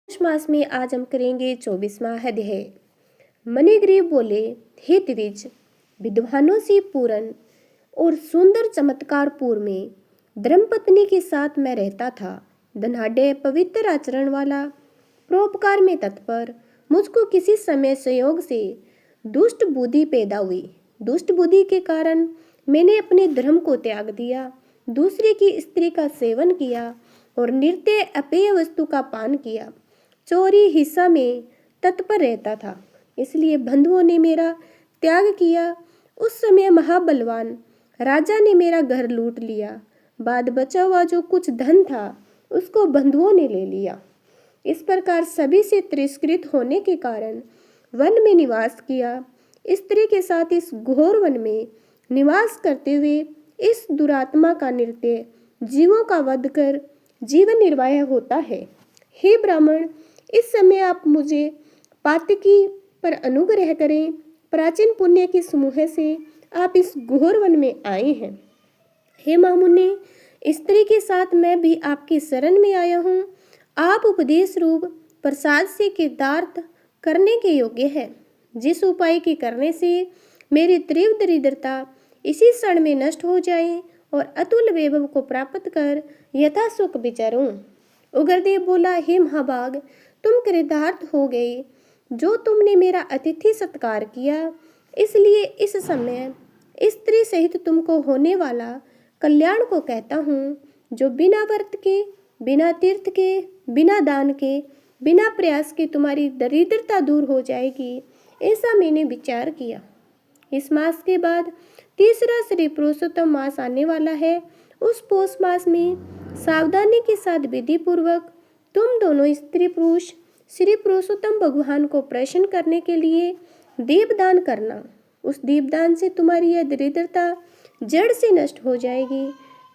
पौष मास में आज हम करेंगे 24वां अध्याय। मणिग्रीव बोले, हे द्विज, विद्वानों से पूर्ण और सुंदर चमत्कारपुर में धर्मपत्नी के साथ मैं रहता था। धनाढ़ पवित्र आचरण वाला, परोपकार में तत्पर, मुझको किसी समय संयोग से दुष्ट बुद्धि पैदा हुई। दुष्ट बुद्धि के कारण मैंने अपने धर्म को त्याग दिया, दूसरे की स्त्री का सेवन किया और नित्य अपेय वस्तु का पान किया। चोरी हिस्सा में तत्पर रहता था, इसलिए बंधुओं ने मेरा त्याग किया। उस समय महाबलवान राजा ने मेरा घर लूट लिया। बाद बचा हुआ जो कुछ धन था उसको बंधुओं ने ले लिया। इस प्रकार सभी से तिरस्कृत होने के कारण वन में निवास किया। स्त्री के साथ इस घोर वन में निवास करते हुए इस दुरात्मा का नृत्य जीवों का वध कर जीवन निर्वाह होता है। हे ब्राह्मण, इस समय आप मुझे पातकी पर अनुग्रह करें। प्राचीन पुण्य के समूह से आप इस घोर वन में आए हैं। हे महामुनि, स्त्री के साथ मैं भी आपकी शरण में आया हूँ। आप उपदेश रूप प्रसाद से कृतार्थ करने के योग्य है। जिस उपाय के करने से मेरी तीव्र दरिद्रता इसी क्षण में नष्ट हो जाए और अतुल वैभव को प्राप्त कर यथा सुख विचरूं। उग्रदेव बोला, हे महाभाग, तुम कृतार्थ हो गए जो तुमने मेरा अतिथि सत्कार किया। इसलिए इस समय स्त्री सहित तुमको होने वाला कल्याण को कहता हूँ, जो बिना व्रत के, बिना तीर्थ के, बिना दान के, बिना प्रयास के तुम्हारी दरिद्रता दूर हो जाएगी। ऐसा मैंने विचार किया। इस मास के बाद तीसरा श्री पुरुषोत्तम मास आने वाला है। उस पौष मास में सावधानी के साथ विधि पूर्वक तुम दोनों स्त्री पुरुष श्री पुरुषोत्तम भगवान को प्रसन्न करने के लिए दीपदान करना। उस दीपदान से तुम्हारी यह दरिद्रता जड़ से नष्ट हो जाएगी।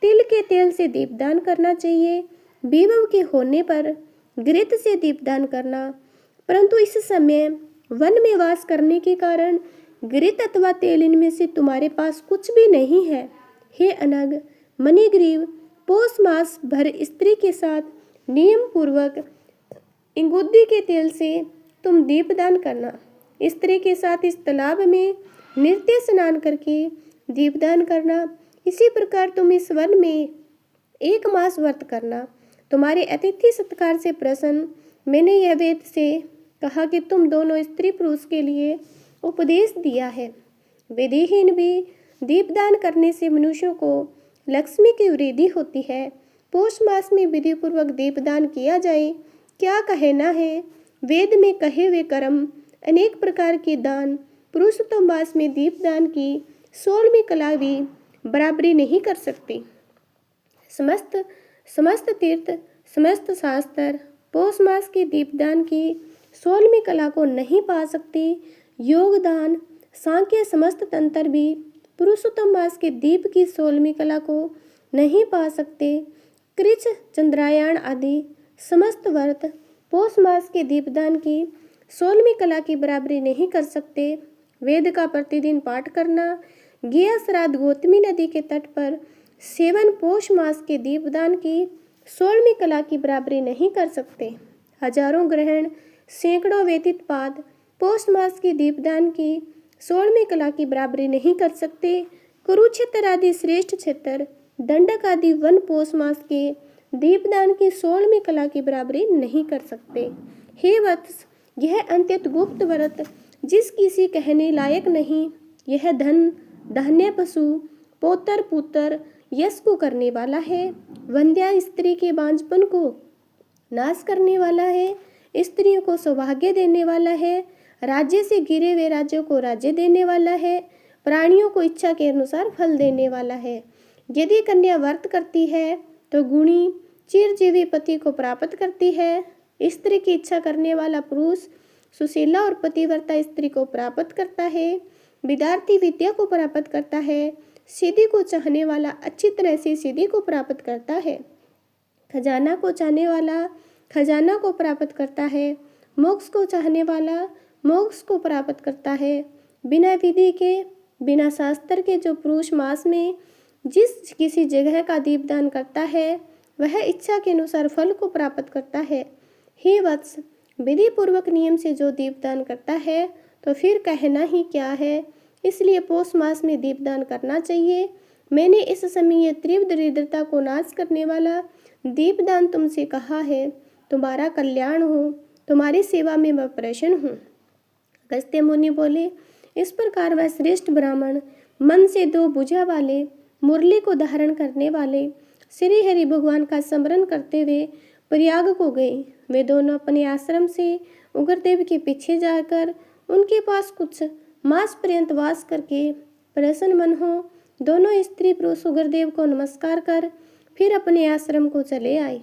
तिल के तेल से दीपदान करना चाहिए। विभव के होने पर घृत से दीपदान करना, परंतु इस समय वन में वास करने के कारण घृत अथवा तेल इनमें से तुम्हारे पास कुछ भी नहीं है। हे अनग मणिग्रीव, पौष मास भर स्त्री के साथ नियम पूर्वक इंगुद्दी के तेल से तुम दीपदान करना। स्त्री के साथ इस तालाब में नृत्य स्नान करके दीपदान करना। इसी प्रकार तुम इस वन में 1 मास व्रत करना। तुम्हारे अतिथि सत्कार से प्रसन्न मैंने यह वेद से कहा कि तुम दोनों स्त्री पुरुष के लिए उपदेश दिया है। विधिहीन भी दीपदान करने से मनुष्यों को लक्ष्मी की वृद्धि होती है। पौष मास में विधि पूर्वक दीपदान किया जाए, क्या कहना है। वेद में कहे हुए कर्म अनेक प्रकार के दान पुरुषोत्तम मास में दीपदान की 16वीं कला भी बराबरी नहीं कर सकती। समस्त तीर्थ, समस्त शास्त्र पौष मास के दीपदान की 16वीं कला को नहीं पा सकते। योगदान, सांख्य, समस्त तंत्र भी पुरुषोत्तम मास के दीप की 16वीं कला को नहीं पा सकते। कृच, चंद्रायण आदि समस्त व्रत पौष मास के दीपदान की 16वीं कला की बराबरी नहीं कर सकते। वेद का प्रतिदिन पाठ करना, गया श्राद्ध गौतमी नदी के तट पर सेवन पौष मास के दीपदान की 16वीं कला की बराबरी नहीं कर सकते। हजारों ग्रहण, सैकड़ों व्यतीत पाद पौष मास के दीपदान की 16वीं कला की बराबरी नहीं कर सकते। कुरुक्षेत्र आदि श्रेष्ठ क्षेत्र, दंडक आदि वन पौष मास के दीपदान की 16वीं कला की बराबरी नहीं कर सकते। हे वत्स, यह अत्यंत गुप्त व्रत जिस किसी कहने लायक नहीं, यह धन, धान्य, पशु, पौत्र, पुत्र, यश को करने वाला है। वंध्या स्त्री के बांझपन को नाश करने वाला है। स्त्रियों को सौभाग्य देने वाला है। राज्य से गिरे हुए राज्यों को राज्य देने वाला है। प्राणियों को इच्छा के अनुसार फल देने वाला है। यदि कन्या व्रत करती है तो गुणी चिरजीवी पति को प्राप्त करती है। स्त्री की इच्छा करने वाला पुरुष सुशीला और पतिव्रता स्त्री को प्राप्त करता है। विद्यार्थी विद्या को प्राप्त करता है। सिद्धि को चाहने वाला अच्छी तरह से सिद्धि को प्राप्त करता है। खजाना को चाहने वाला खजाना को प्राप्त करता है। मोक्ष को चाहने वाला मोक्ष को प्राप्त करता है। बिना विधि के, बिना शास्त्र के जो पुरुष मास में जिस किसी जगह का दीपदान करता है, वह इच्छा के अनुसार फल को प्राप्त करता है। हे वत्स, विधि पूर्वक नियम से जो दीपदान करता है तो फिर कहना ही क्या है। इसलिए पौष मास में दीपदान करना चाहिए। मैंने इस समय ये तीव्र दरिद्रता को नाश करने वाला दीपदान तुमसे कहा है। तुम्हारा कल्याण हो, तुम्हारी सेवा में मैं प्रसन्न हूँ। अगस्त्य मुनि बोले, इस प्रकार वह श्रेष्ठ ब्राह्मण मन से दो भुजा वाले मुरली को धारण करने वाले श्री हरि भगवान का स्मरण करते हुए प्रयाग को गए। वे दोनों अपने आश्रम से उग्रदेव के पीछे जाकर उनके पास कुछ मास पर्यंत वास करके प्रसन्न मन हो दोनों स्त्री पुरुष उग्रदेव को नमस्कार कर फिर अपने आश्रम को चले आए।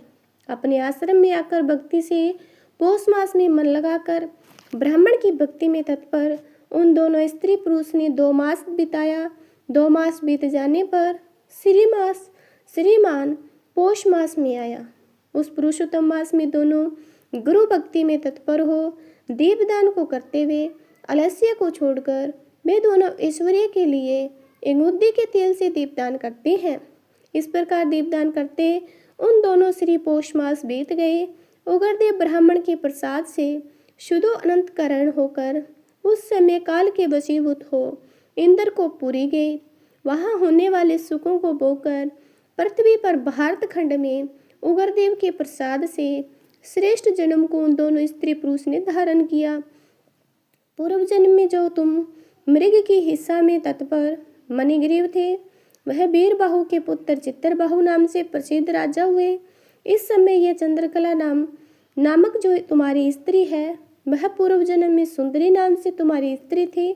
अपने आश्रम में आकर भक्ति से पौष मास में मन लगाकर ब्राह्मण की भक्ति में तत्पर उन दोनों स्त्री पुरुष ने 2 मास बिताया। 2 मास बीत जाने पर श्रीमान पौष मास में आया। उस पुरुषोत्तम मास में दोनों गुरु भक्ति में तत्पर हो दीपदान को करते हुए आलस्य को छोड़कर वे दोनों ऐश्वर्य के लिए इंगुद्दी के तेल से दीपदान करते हैं। इस प्रकार दीपदान करते उन दोनों श्री पौष मास बीत गए। उग्रदेव ब्राह्मण के प्रसाद से शुद्धो अनंत करण होकर उस समय काल के वशीभूत हो इंद्र को पुरी गए। वहां होने वाले सुखों को भोगकर पृथ्वी पर भारत खंड में उग्रदेव के प्रसाद से श्रेष्ठ जन्म को उन दोनों स्त्री पुरुष ने धारण किया। पूर्व जन्म में जो तुम मृग की हिस्सा में तत्पर मणिग्रीव थे, वह वीरबाहु के पुत्र चित्रबाहु नाम से प्रसिद्ध राजा हुए। इस समय यह चंद्रकला नामक जो तुम्हारी स्त्री है, वह पूर्व जन्म में सुंदरी नाम से तुम्हारी स्त्री थी।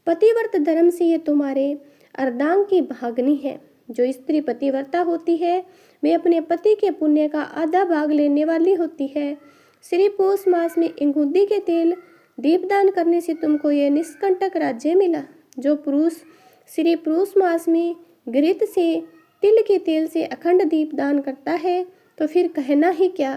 पतिव्रत धर्म से यह तुम्हारे अर्धांग की भागनी है। जो स्त्री पतिव्रता होती है, वे अपने पति के पुण्य का आधा भाग लेने वाली होती है। श्री पौष मास में इंगुद्दी के तेल दीपदान करने से तुमको यह निष्कंटक राज्य मिला। जो पुरुष श्री पौष मास में घृत से तिल के तेल से अखंड दीपदान करता है तो फिर कहना ही क्या।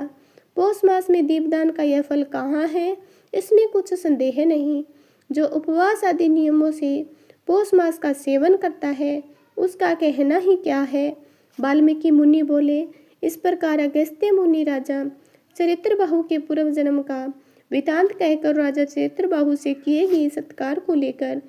पौष मास में दीपदान का यह फल कहाँ है, इसमें कुछ संदेह नहीं। जो उपवास आदि नियमों से पौष मास का सेवन करता है, उसका कहना ही क्या है। वाल्मीकि मुनि बोले, इस प्रकार अगस्त्य मुनि राजा चरित्रबाहु के पूर्व जन्म का वृतांत कहकर राजा चरित्रबाहु से किए गए सत्कार को लेकर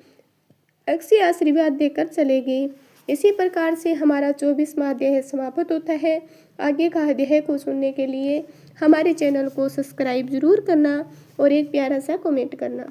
अक्षय आशीर्वाद देकर चले गए। इसी प्रकार से हमारा 24वां अध्याय समाप्त होता है। आगे का अध्याय को सुनने के लिए हमारे चैनल को सब्सक्राइब जरूर करना और एक प्यारा सा कमेंट करना।